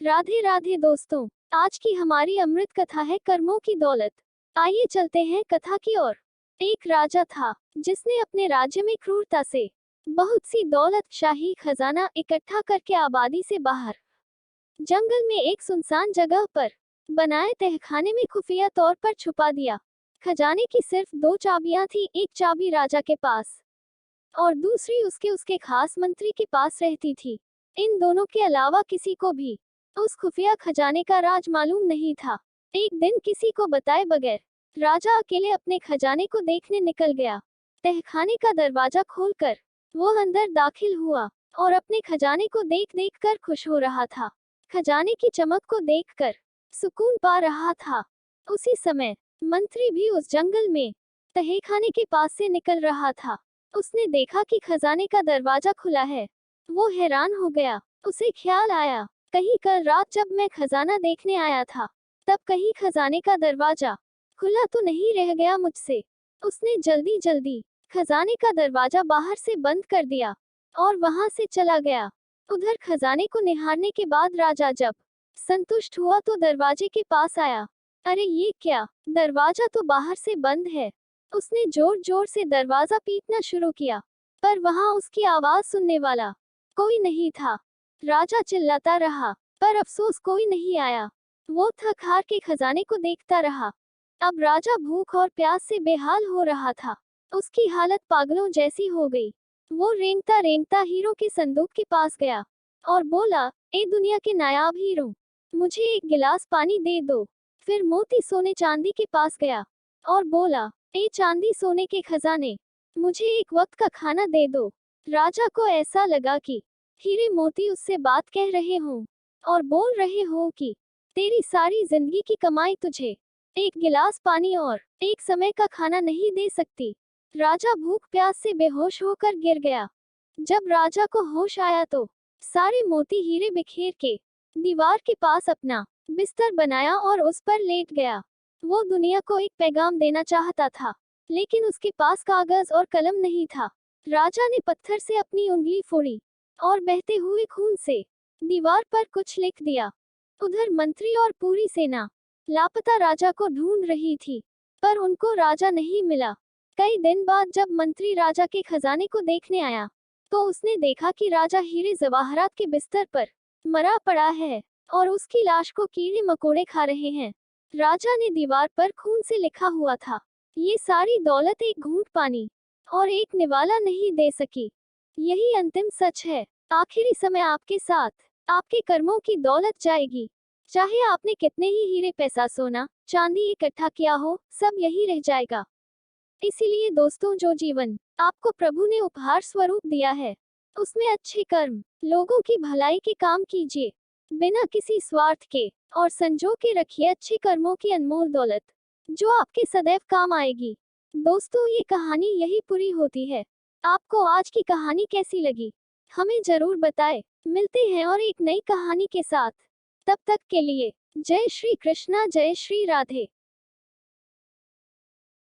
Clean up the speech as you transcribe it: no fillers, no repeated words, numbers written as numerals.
राधे राधे दोस्तों, आज की हमारी अमृत कथा है कर्मों की दौलत। आइए चलते हैं कथा की ओर। एक राजा था जिसने अपने राज्य में क्रूरता से बहुत सी दौलत शाही खजाना इकट्ठा करके आबादी से बाहर जंगल में एक सुनसान जगह पर बनाए तहखाने में खुफिया तौर पर छुपा दिया। खजाने की सिर्फ दो चाबियां थी, एक चाबी राजा के पास और दूसरी उसके उसके खास मंत्री के पास रहती थी। इन दोनों के अलावा किसी को भी उस खुफिया खजाने का राज मालूम नहीं था। एक दिन किसी को बताए बगैर राजा अकेले अपने खजाने को देखने निकल गया। तहखाने का दरवाजा खोलकर वो अंदर दाखिल हुआ और अपने खजाने को देख देख कर खुश हो रहा था। खजाने की चमक को देखकर सुकून पा रहा था। उसी समय मंत्री भी उस जंगल में तहखाने के पास से निकल रहा था। उसने देखा कि खजाने का दरवाजा खुला है। वो हैरान हो गया। उसे ख्याल आया, कहीं कल रात जब मैं खजाना देखने आया था तब कहीं खजाने का दरवाजा खुला तो नहीं रह गया मुझसे। उसने जल्दी जल्दी खजाने का दरवाजा बाहर से बंद कर दिया और वहां से चला गया। उधर खजाने को निहारने के बाद राजा जब संतुष्ट हुआ तो दरवाजे के पास आया। अरे ये क्या, दरवाजा तो बाहर से बंद है। उसने जोर जोर से दरवाजा पीटना शुरू किया, पर वहां उसकी आवाज सुनने वाला कोई नहीं था। राजा चिल्लाता रहा, पर अफसोस कोई नहीं आया। वो थक हार के खजाने को देखता रहा। अब राजा भूख और प्यास से बेहाल हो रहा था। उसकी हालत पागलों जैसी हो गई। वो रेंगता रेंगता हीरो के संदूक के पास गया और बोला, ए दुनिया के नायाब हीरो, मुझे एक गिलास पानी दे दो। फिर मोती सोने चांदी के पास गया और बोला, ए चांदी सोने के खजाने, मुझे एक वक्त का खाना दे दो। राजा को ऐसा लगा कि हीरे मोती उससे बात कह रहे हों और बोल रहे हो कि तेरी सारी जिंदगी की कमाई तुझे एक गिलास पानी और एक समय का खाना नहीं दे सकती। राजा भूख प्यास से बेहोश होकर गिर गया। जब राजा को होश आया तो सारे मोती हीरे बिखेर के दीवार के पास अपना बिस्तर बनाया और उस पर लेट गया। वो दुनिया को एक पैगाम देना चाहता था, लेकिन उसके पास कागज और कलम नहीं था। राजा ने पत्थर से अपनी उंगली फोड़ी और बहते हुए खून से दीवार पर कुछ लिख दिया। उधर मंत्री और पूरी सेना लापता राजा को ढूंढ रही थी, पर उनको राजा नहीं मिला। कई दिन बाद जब मंत्री राजा के खजाने को देखने आया तो उसने देखा कि राजा हीरे जवाहरात के बिस्तर पर मरा पड़ा है और उसकी लाश को कीड़े मकोड़े खा रहे हैं। राजा ने दीवार पर खून से लिखा हुआ था, ये सारी दौलत एक घूंट पानी और एक निवाला नहीं दे सकी। यही अंतिम सच है। आखिरी समय आपके साथ आपके कर्मों की दौलत जाएगी। चाहे आपने कितने ही हीरे पैसा सोना चांदी इकट्ठा किया हो, सब यही रह जाएगा। इसीलिए दोस्तों, जो जीवन आपको प्रभु ने उपहार स्वरूप दिया है उसमें अच्छे कर्म, लोगों की भलाई के काम कीजिए बिना किसी स्वार्थ के और संजो के रखिए अच्छे कर्मों की अनमोल दौलत जो आपके सदैव काम आएगी। दोस्तों, ये कहानी यही पूरी होती है। आपको आज की कहानी कैसी लगी हमें जरूर बताएं। मिलते हैं और एक नई कहानी के साथ। तब तक के लिए जय श्री कृष्णा, जय श्री राधे।